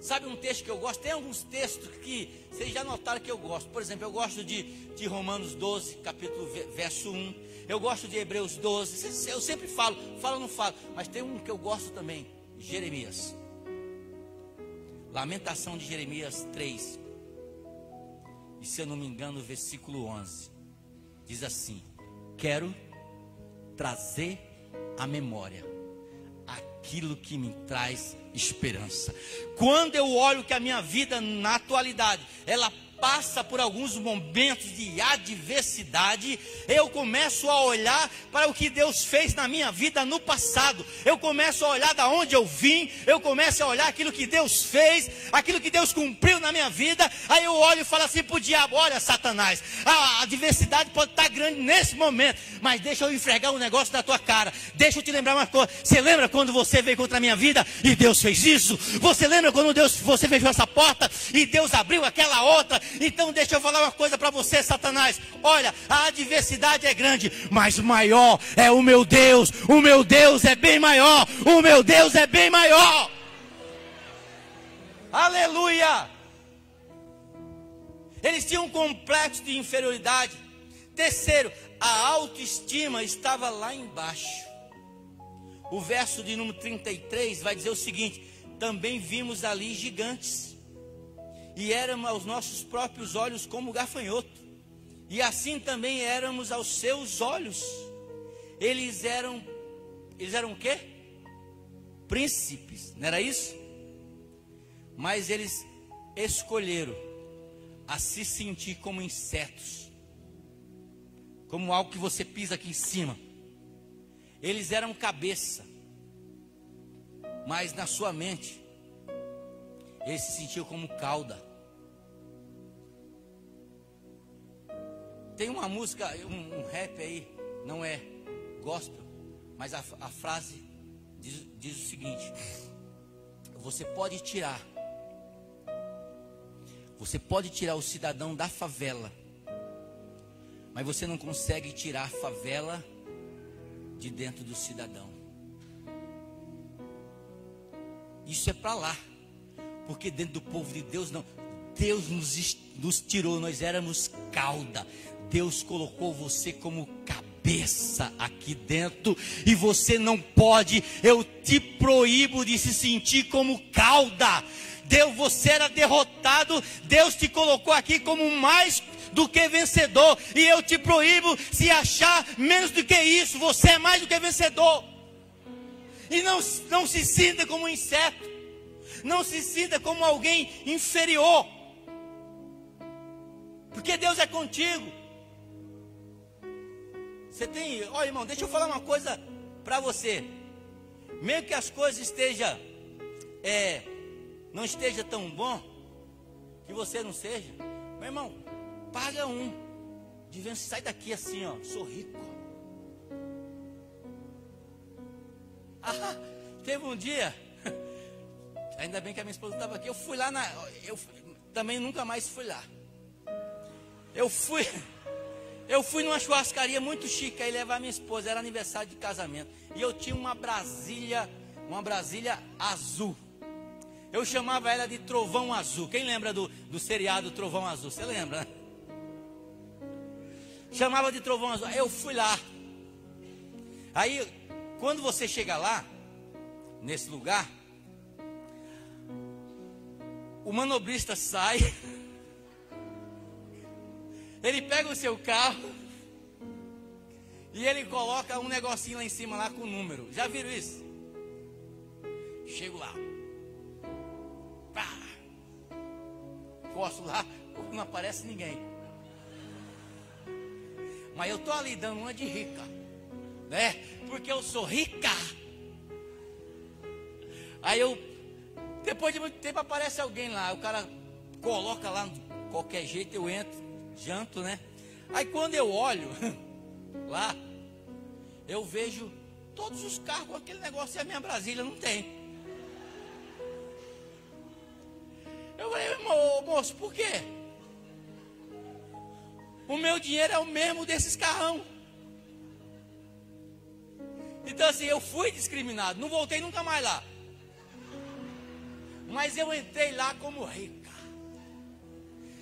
Sabe um texto que eu gosto? Tem alguns textos que vocês já notaram que eu gosto. Por exemplo, eu gosto de Romanos 12, capítulo verso 1. Eu gosto de Hebreus 12. Eu sempre falo ou não falo. Mas tem um que eu gosto também, Jeremias. Lamentação de Jeremias 3. E se eu não me engano, o versículo 11. Diz assim: quero trazer à memória aquilo que me traz esperança. Quando eu olho que a minha vida na atualidade, ela passa por alguns momentos de adversidade, eu começo a olhar para o que Deus fez na minha vida no passado. Eu começo a olhar da onde eu vim, eu começo a olhar aquilo que Deus fez, aquilo que Deus cumpriu na minha vida. Aí eu olho e falo assim para o diabo: olha, Satanás, a adversidade pode estar grande nesse momento, mas deixa eu esfregar um negócio na tua cara. Deixa eu te lembrar uma coisa. Você lembra quando você veio contra a minha vida e Deus fez isso? Você lembra quando você fechou essa porta e Deus abriu aquela outra? Então deixa eu falar uma coisa para você, Satanás. Olha, a adversidade é grande, mas maior é o meu Deus. O meu Deus é bem maior. O meu Deus é bem maior. Aleluia. Eles tinham um complexo de inferioridade. Terceiro, a autoestima estava lá embaixo. O verso de número 33 vai dizer o seguinte: também vimos ali gigantes, e éramos aos nossos próprios olhos como gafanhoto, e assim também éramos aos seus olhos. Eles eram o quê? Príncipes, não era isso? Mas eles escolheram a se sentir como insetos, como algo que você pisa aqui em cima. Eles eram cabeça, mas na sua mente eles se sentiam como cauda. Tem uma música, um rap aí, não é gospel, mas a frase diz o seguinte: você pode tirar Você pode tirar o cidadão da favela, mas você não consegue tirar a favela de dentro do cidadão. Isso é para lá, porque dentro do povo de Deus não. Deus nos tirou, nós éramos cauda. Deus colocou você como cabeça aqui dentro, e você não pode, eu te proíbo de se sentir como cauda. Deus, você era derrotado, Deus te colocou aqui como mais do que vencedor, e eu te proíbo se achar menos do que isso. Você é mais do que vencedor. E não se sinta como um inseto, não se sinta como alguém inferior, porque Deus é contigo. Você tem, olha irmão, deixa eu falar uma coisa para você. Mesmo que as coisas não esteja tão bom, que você não seja, meu irmão, paga de vencer, sai daqui assim, ó, sou rico. Teve um dia, ainda bem que a minha esposa estava aqui, eu fui lá eu também nunca mais fui lá. Eu fui numa churrascaria muito chique, aí levar minha esposa, era aniversário de casamento, e eu tinha uma Brasília azul. Eu chamava ela de Trovão Azul. Quem lembra do seriado Trovão Azul? Você lembra, né? Chamava de Trovão Azul. Eu fui lá. Aí, quando você chega lá, nesse lugar, o manobrista sai, ele pega o seu carro e ele coloca um negocinho lá em cima lá com o número. Já viram isso? Chego lá, posto lá, não aparece ninguém, mas eu tô ali dando uma de rica, né? Porque eu sou rica. Aí depois de muito tempo aparece alguém lá, o cara coloca lá de qualquer jeito, eu entro, janto, né? Aí quando eu olho lá, eu vejo todos os carros com aquele negócio, e a minha Brasília não tem. Eu falei, moço, por quê? O meu dinheiro é o mesmo desses carrão. Então assim, eu fui discriminado, não voltei nunca mais lá. Mas eu entrei lá como rica.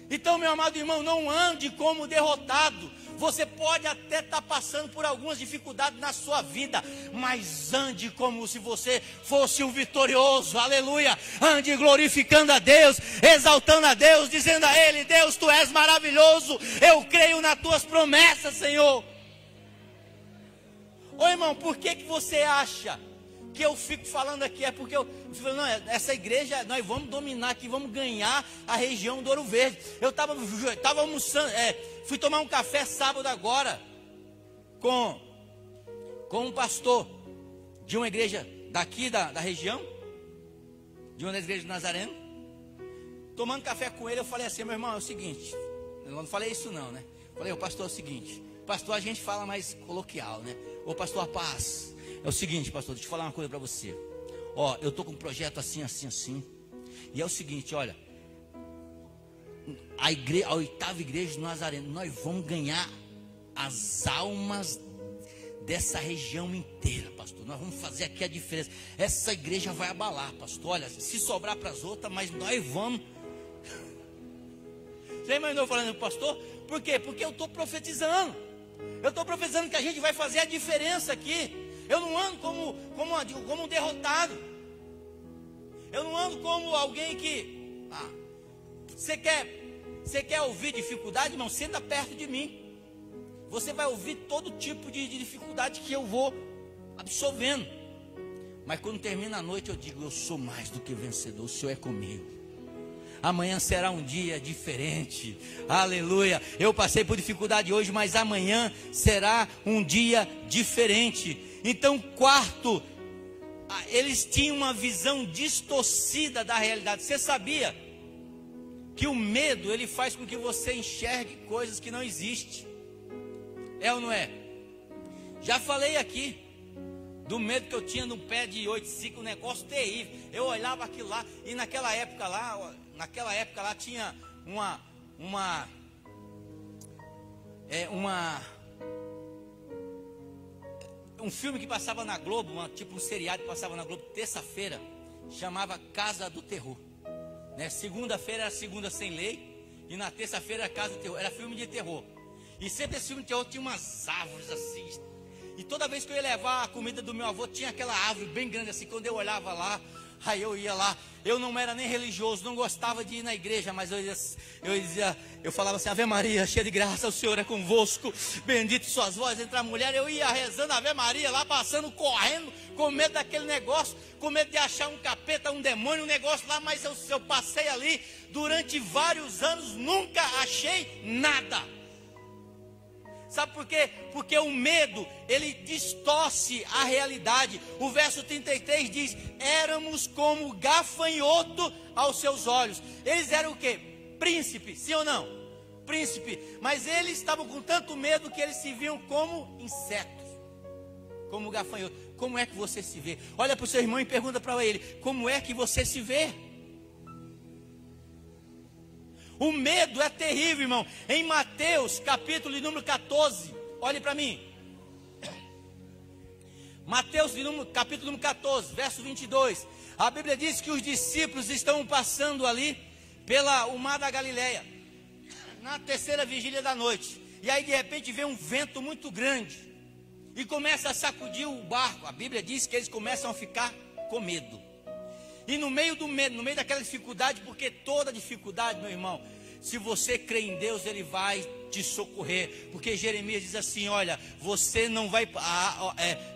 Então, meu amado irmão, não ande como derrotado. Você pode até estar passando por algumas dificuldades na sua vida, mas ande como se você fosse um vitorioso. Aleluia! Ande glorificando a Deus, exaltando a Deus, dizendo a Ele: Deus, Tu és maravilhoso, eu creio nas Tuas promessas, Senhor. Ô irmão, por que você acha que eu fico falando aqui? É porque eu falo, não, essa igreja, nós vamos dominar aqui, vamos ganhar a região do Ouro Verde. Eu estava almoçando, fui tomar um café sábado agora com um pastor de uma igreja daqui da região, de uma das igrejas de Nazareno. Tomando café com ele, eu falei assim: meu irmão, é o seguinte, eu não falei isso não, né? Falei, ô pastor, é o seguinte, pastor a gente fala mais coloquial, né? Ô pastor, a paz. É o seguinte, pastor, deixa eu falar uma coisa para você. Ó, eu estou com um projeto assim, assim, assim. E é o seguinte, olha, a 8ª igreja de Nazareno, nós vamos ganhar as almas dessa região inteira, pastor. Nós vamos fazer aqui a diferença. Essa igreja vai abalar, pastor. Olha, se sobrar para as outras, mas nós vamos. Você imaginou falando, pastor? Por quê? Porque eu estou profetizando. Eu estou profetizando que a gente vai fazer a diferença aqui. Eu não ando como um derrotado. Eu não ando como alguém que... Você quer ouvir dificuldade, irmão? Senta perto de mim. Você vai ouvir todo tipo de dificuldade que eu vou absorvendo. Mas quando termina a noite eu digo: eu sou mais do que vencedor, o Senhor é comigo. Amanhã será um dia diferente. Aleluia. Eu passei por dificuldade hoje, mas amanhã será um dia diferente. Então, quarto, eles tinham uma visão distorcida da realidade. Você sabia que o medo, ele faz com que você enxergue coisas que não existem? É ou não é? Já falei aqui do medo que eu tinha no pé de 8,5, um negócio terrível. Eu olhava aquilo lá, e naquela época lá tinha um filme que passava na Globo, tipo um seriado que passava na Globo, terça-feira, chamava Casa do Terror, né? Segunda-feira era Segunda Sem Lei, e na terça-feira era Casa do Terror, era filme de terror. E sempre esse filme de terror tinha umas árvores assim, e toda vez que eu ia levar a comida do meu avô, tinha aquela árvore bem grande assim. Quando eu olhava lá, aí eu ia lá. Eu não era nem religioso, não gostava de ir na igreja, mas eu falava assim: Ave Maria, cheia de graça, o Senhor é convosco, bendito suas vozes entre a mulher. Eu ia rezando Ave Maria lá, passando, correndo, com medo daquele negócio, com medo de achar um capeta, um demônio, um negócio lá. Mas eu passei ali durante vários anos, nunca achei nada. Sabe por quê? Porque o medo, ele distorce a realidade. O verso 33 diz: éramos como gafanhoto aos seus olhos. Eles eram o quê? Príncipe, sim ou não? Príncipe. Mas eles estavam com tanto medo que eles se viam como insetos, como gafanhoto. Como é que você se vê? Olha para o seu irmão e pergunta para ele: como é que você se vê? O medo é terrível, irmão. Em Mateus, capítulo de número 14, olhe para mim. Mateus, capítulo número 14, verso 22. A Bíblia diz que os discípulos estão passando ali o mar da Galileia, na terceira vigília da noite. E aí de repente vem um vento muito grande e começa a sacudir o barco. A Bíblia diz que eles começam a ficar com medo. E no meio do medo, no meio daquela dificuldade, porque toda dificuldade, meu irmão, se você crê em Deus, Ele vai te socorrer. Porque Jeremias diz assim: olha, você não vai,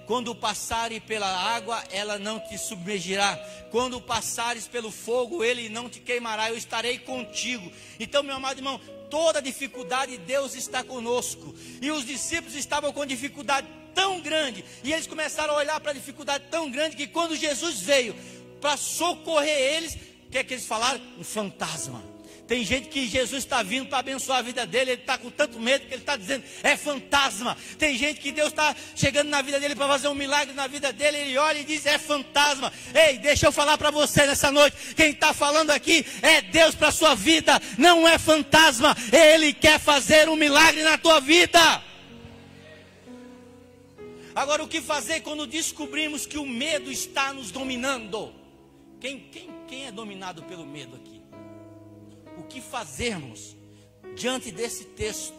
quando passares pela água, ela não te submergirá. Quando passares pelo fogo, ele não te queimará, eu estarei contigo. Então, meu amado irmão, toda dificuldade, Deus está conosco. E os discípulos estavam com dificuldade tão grande, e eles começaram a olhar para a dificuldade tão grande, que quando Jesus veio para socorrer eles, o que é que eles falaram? Um fantasma. Tem gente que Jesus está vindo para abençoar a vida dele, ele está com tanto medo que ele está dizendo: é fantasma. Tem gente que Deus está chegando na vida dele para fazer um milagre na vida dele, ele olha e diz: é fantasma. Ei, deixa eu falar para você nessa noite, quem está falando aqui é Deus para a sua vida, não é fantasma. Ele quer fazer um milagre na tua vida. Agora, o que fazer quando descobrimos que o medo está nos dominando? Quem é dominado pelo medo aqui? O que fazermos diante desse texto?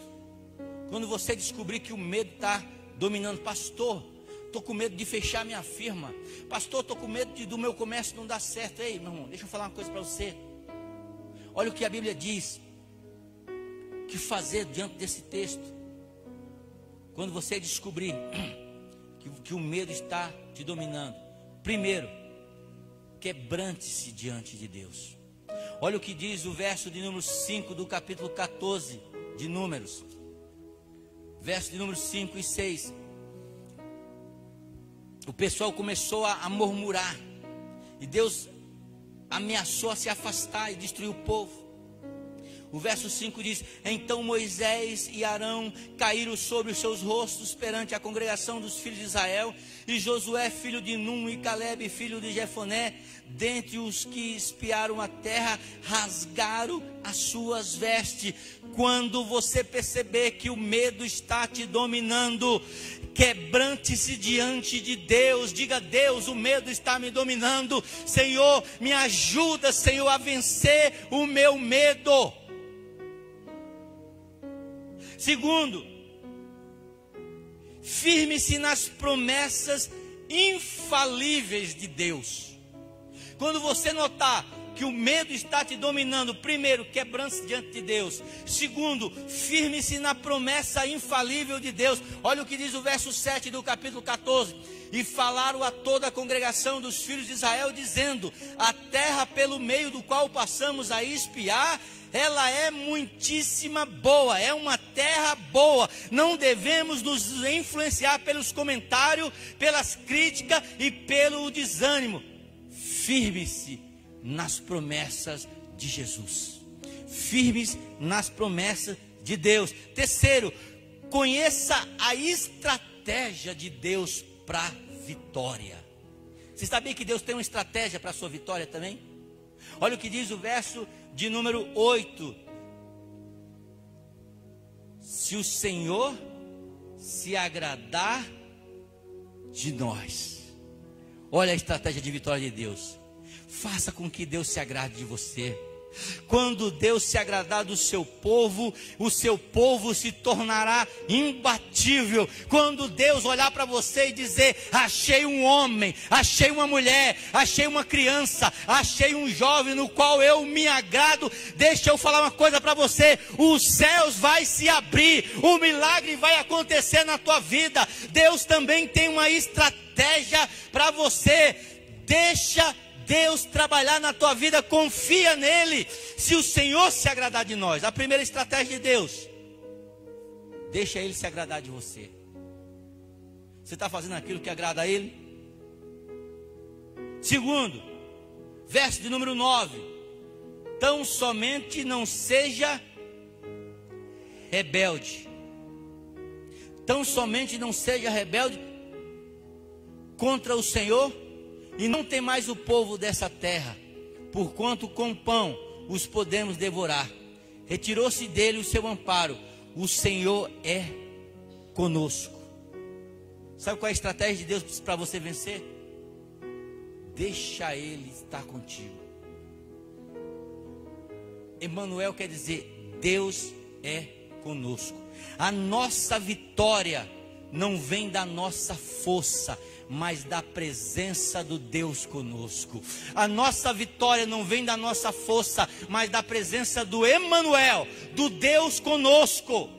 Quando você descobrir que o medo está dominando: pastor, estou com medo de fechar minha firma. Pastor, estou com medo do meu comércio não dar certo. Ei, meu irmão, deixa eu falar uma coisa para você. Olha o que a Bíblia diz. O que fazer diante desse texto? Quando você descobrir que o medo está te dominando: primeiro, quebrante-se diante de Deus. Olha o que diz o verso de número 5 do capítulo 14 de Números. Verso de número 5 e 6. O pessoal começou a murmurar, e Deus ameaçou a se afastar e destruir o povo. O verso 5 diz: então Moisés e Arão caíram sobre os seus rostos perante a congregação dos filhos de Israel, e Josué, filho de Num, e Calebe, filho de Jefoné, dentre os que espiaram a terra, rasgaram as suas vestes. Quando você perceber que o medo está te dominando, quebrante-se diante de Deus. Diga: Deus, o medo está me dominando. Senhor, me ajuda, Senhor, a vencer o meu medo. Segundo, firme-se nas promessas infalíveis de Deus. Quando você notar que o medo está te dominando, primeiro, quebrante-se diante de Deus. Segundo, firme-se na promessa infalível de Deus. Olha o que diz o verso 7 do capítulo 14. E falaram a toda a congregação dos filhos de Israel, dizendo: a terra pelo meio do qual passamos a espiar, ela é muitíssima boa, é uma terra boa. Não devemos nos influenciar pelos comentários, pelas críticas e pelo desânimo. Firme-se nas promessas de Jesus. Firmes nas promessas de Deus. Terceiro, conheça a estratégia de Deus para vitória. Você sabia que Deus tem uma estratégia para a sua vitória também? Olha o que diz o verso de número 8 se o Senhor se agradar de nós. Olha a estratégia de vitória de Deus. Faça com que Deus se agrade de você. Quando Deus se agradar do seu povo, o seu povo se tornará imbatível. Quando Deus olhar para você e dizer: achei um homem, achei uma mulher, achei uma criança, achei um jovem no qual eu me agrado, deixa eu falar uma coisa para você: os céus vai se abrir, o milagre vai acontecer na tua vida. Deus também tem uma estratégia para você. Deixa Deus trabalhar na tua vida, confia nele. Se o Senhor se agradar de nós, a primeira estratégia de Deus, deixa ele se agradar de você. Você está fazendo aquilo que agrada a ele? Segundo, verso de número 9: tão somente não seja rebelde. Tão somente não seja rebelde contra o Senhor, e não tem mais o povo dessa terra, porquanto com pão os podemos devorar. Retirou-se dele o seu amparo. O Senhor é conosco. Sabe qual é a estratégia de Deus para você vencer? Deixa ele estar contigo. Emmanuel quer dizer: Deus é conosco. A nossa vitória não vem da nossa força, mas da presença do Deus conosco. A nossa vitória não vem da nossa força, mas da presença do Emmanuel, do Deus conosco.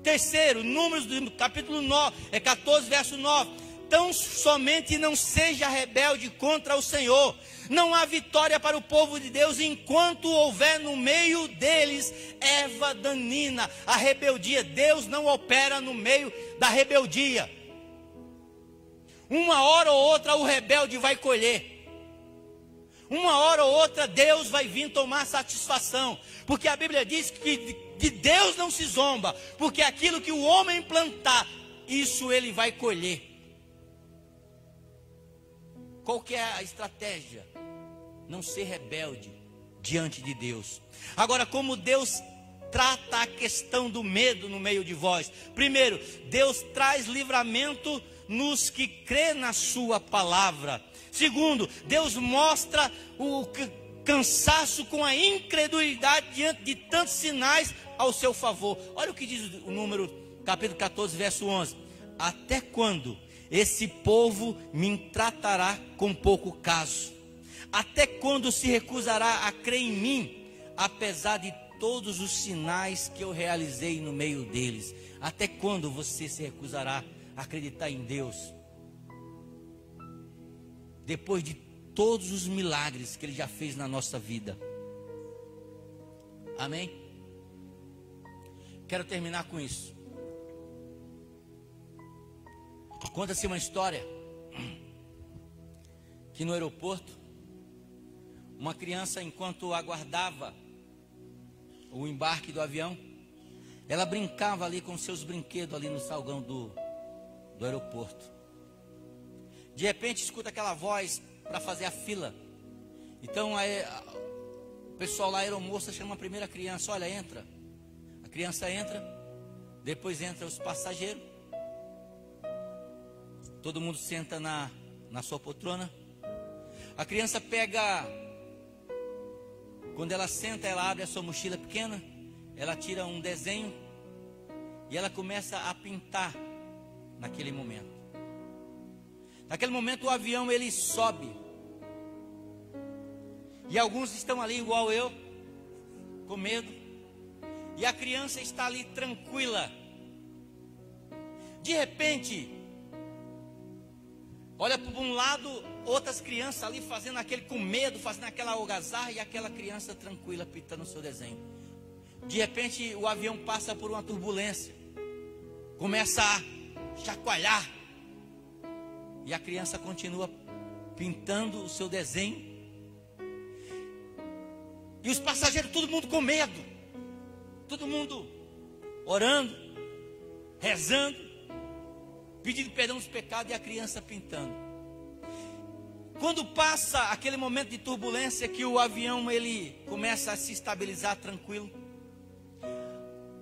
Terceiro, Números capítulo 14, verso 9: tão somente não seja rebelde contra o Senhor. Não há vitória para o povo de Deus enquanto houver no meio deles erva danina, a rebeldia. Deus não opera no meio da rebeldia. Uma hora ou outra o rebelde vai colher. Uma hora ou outra Deus vai vir tomar satisfação. Porque a Bíblia diz que de Deus não se zomba. Porque aquilo que o homem plantar, isso ele vai colher. Qual que é a estratégia? Não ser rebelde diante de Deus. Agora, como Deus trata a questão do medo no meio de vós? Primeiro, Deus traz livramento nos que crê na sua palavra. Segundo, Deus mostra o cansaço com a incredulidade diante de tantos sinais ao seu favor. Olha o que diz o número capítulo 14, verso 11: até quando esse povo me tratará com pouco caso? Até quando se recusará a crer em mim, apesar de todos os sinais que eu realizei no meio deles? Até quando você se recusará a acreditar em Deus, depois de todos os milagres que Ele já fez na nossa vida? Amém? Quero terminar com isso. Conta-se uma história que no aeroporto, uma criança, enquanto aguardava o embarque do avião, ela brincava ali com seus brinquedos ali no saguão do aeroporto. De repente escuta aquela voz para fazer a fila. Então o pessoal lá, a aeromoça, chama a primeira criança: olha, entra. A criança entra, depois entra os passageiros. Todo mundo senta na sua poltrona. A criança pega, quando ela senta, ela abre a sua mochila pequena, ela tira um desenho e ela começa a pintar naquele momento. Naquele momento o avião ele sobe. E alguns estão ali igual eu, com medo. E a criança está ali tranquila. De repente, olha para um lado, outras crianças ali fazendo aquele com medo, fazendo aquela algazarra, e aquela criança tranquila pintando o seu desenho. De repente o avião passa por uma turbulência, começa a chacoalhar, e a criança continua pintando o seu desenho. E os passageiros, todo mundo com medo, todo mundo orando, rezando, pedindo perdão dos pecados, e a criança pintando. Quando passa aquele momento de turbulência, que o avião ele começa a se estabilizar tranquilo,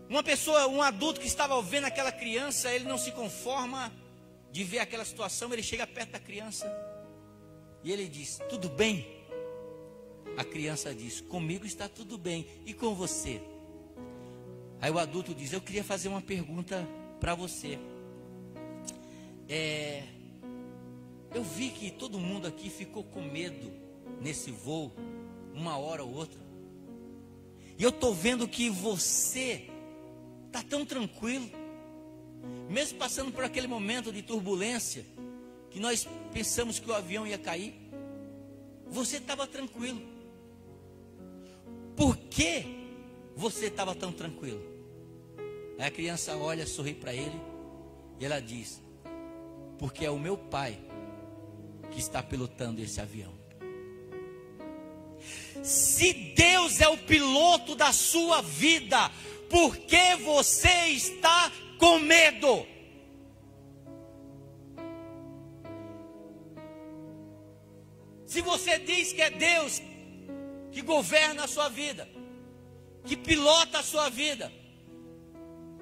Uma pessoa, um adulto que estava vendo aquela criança, ele não se conforma de ver aquela situação, ele chega perto da criança e ele diz: tudo bem? A criança diz: comigo está tudo bem, e com você? Aí o adulto diz: eu queria fazer uma pergunta para você. Eu vi que todo mundo aqui ficou com medo nesse voo, uma hora ou outra, e eu estou vendo que você está tão tranquilo, mesmo passando por aquele momento de turbulência, que nós pensamos que o avião ia cair, você estava tranquilo. Por que você estava tão tranquilo? Aí a criança olha, sorri para ele, e ela diz: porque é o meu pai que está pilotando esse avião. Se Deus é o piloto da sua vida, por que você está com medo? Se você diz que é Deus que governa a sua vida, que pilota a sua vida,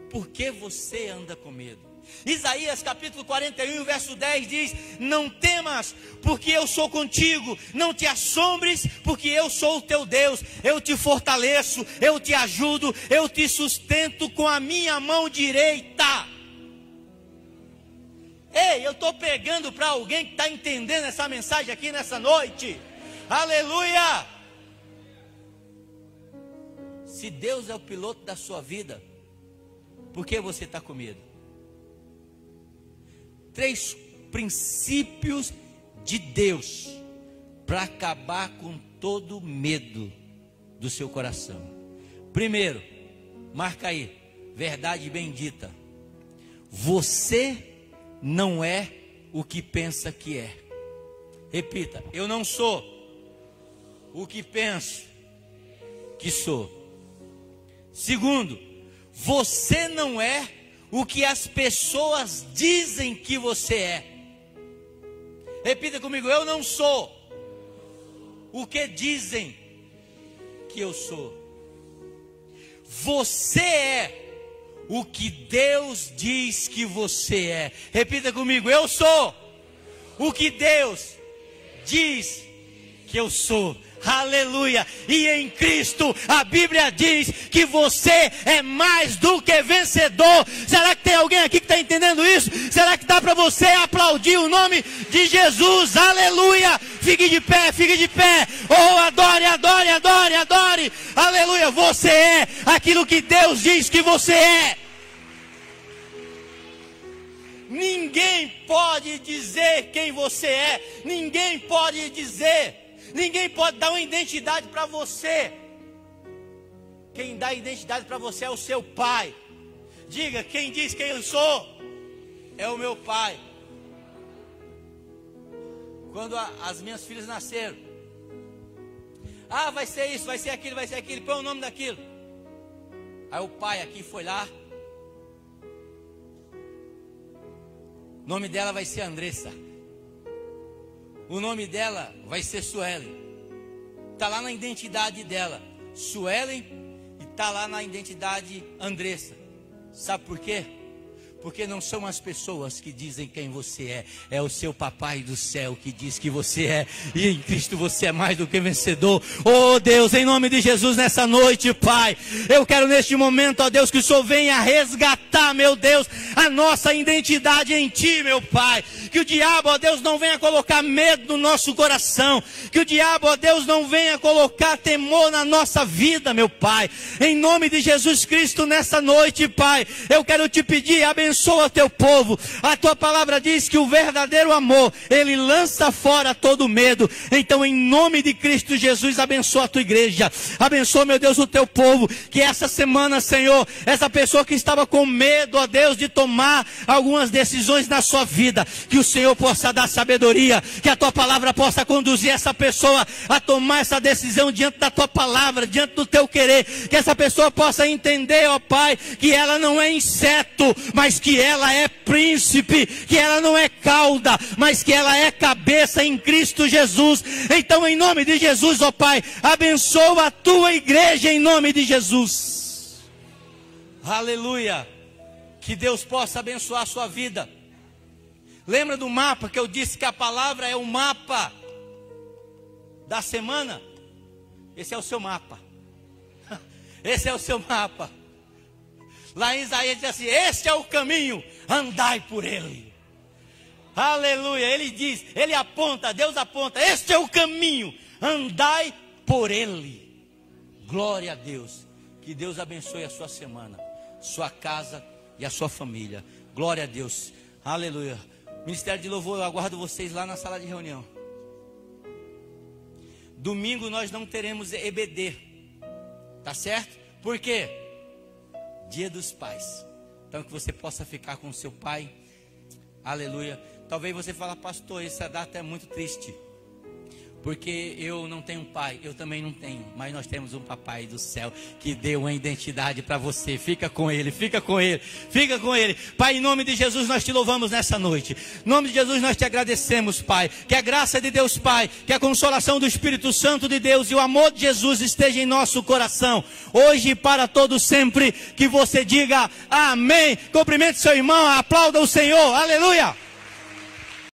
por que você anda com medo? Isaías capítulo 41, verso 10 diz: não temas, porque eu sou contigo, não te assombres, porque eu sou o teu Deus, eu te fortaleço, eu te ajudo, eu te sustento com a minha mão direita. Ei, eu estou pegando para alguém que está entendendo essa mensagem aqui nessa noite. Aleluia! Se Deus é o piloto da sua vida, por que você está com medo? 3 princípios de Deus para acabar com todo medo do seu coração. Primeiro, marca aí, verdade bendita: você não é o que pensa que é. Repita: eu não sou o que penso que sou. Segundo, você não é o que as pessoas dizem que você é. Repita comigo: eu não sou o que dizem que eu sou. Você é o que Deus diz que você é. Repita comigo: eu sou o que Deus diz que eu sou. Aleluia! E em Cristo a Bíblia diz que você é mais do que vencedor. Será que tem alguém aqui que está entendendo isso? Será que dá para você aplaudir o nome de Jesus? Aleluia! Fique de pé, fique de pé. Oh, adore, adore, adore, adore. Aleluia! Você é aquilo que Deus diz que você é. Ninguém pode dizer quem você é. Ninguém pode dizer. Ninguém pode dar uma identidade para você. Quem dá identidade para você é o seu pai. Diga: quem diz quem eu sou é o meu pai. Quando as minhas filhas nasceram, vai ser isso, vai ser aquilo, põe o nome daquilo. Aí o pai aqui foi lá, o nome dela vai ser Andressa, o nome dela vai ser Suelen. Está lá na identidade dela, Suelen, e está lá na identidade Andressa. Sabe por quê? Porque não são as pessoas que dizem quem você é. É o seu papai do céu que diz que você é. E em Cristo você é mais do que vencedor. Oh Deus, em nome de Jesus, nessa noite, Pai, eu quero neste momento, ó Deus, que o Senhor venha resgatar, meu Deus, a nossa identidade em Ti, meu Pai. Que o diabo, ó Deus, não venha colocar medo no nosso coração. Que o diabo, ó Deus, não venha colocar temor na nossa vida, meu Pai. Em nome de Jesus Cristo, nessa noite, Pai, eu quero te pedir, abençoa o teu povo. A tua palavra diz que o verdadeiro amor, ele lança fora todo medo. Então, em nome de Cristo Jesus, abençoa a tua igreja. Abençoa, meu Deus, o teu povo. Que essa semana, Senhor, essa pessoa que estava com medo, ó Deus, de tomar algumas decisões na sua vida, que o Senhor possa dar sabedoria, que a tua palavra possa conduzir essa pessoa a tomar essa decisão diante da tua palavra, diante do teu querer. Que essa pessoa possa entender, ó Pai, que ela não é inseto, mas que ela é príncipe, que ela não é cauda, mas que ela é cabeça em Cristo Jesus. Então, em nome de Jesus, ó Pai, abençoa a tua igreja em nome de Jesus. Aleluia. Que Deus possa abençoar a sua vida. Lembra do mapa que eu disse que a palavra é o mapa da semana? Esse é o seu mapa. Esse é o seu mapa. Lá em Isaías diz assim: este é o caminho, andai por ele. Aleluia. Ele diz, ele aponta, Deus aponta: este é o caminho, andai por ele. Glória a Deus. Que Deus abençoe a sua semana, sua casa e a sua família. Glória a Deus. Aleluia. Ministério de Louvor, eu aguardo vocês lá na sala de reunião. Domingo nós não teremos EBD. Tá certo? Por quê? Dia dos Pais. Então que você possa ficar com seu pai. Aleluia. Talvez você fale: pastor, essa data é muito triste, porque eu não tenho pai. Eu também não tenho, mas nós temos um papai do céu que deu uma identidade para você. Fica com ele, fica com ele, fica com ele. Pai, em nome de Jesus nós te louvamos nessa noite. Em nome de Jesus nós te agradecemos, Pai. Que a graça de Deus, Pai, que a consolação do Espírito Santo de Deus e o amor de Jesus esteja em nosso coração, hoje e para todo sempre. Que você diga amém. Cumprimente seu irmão, aplauda o Senhor. Aleluia.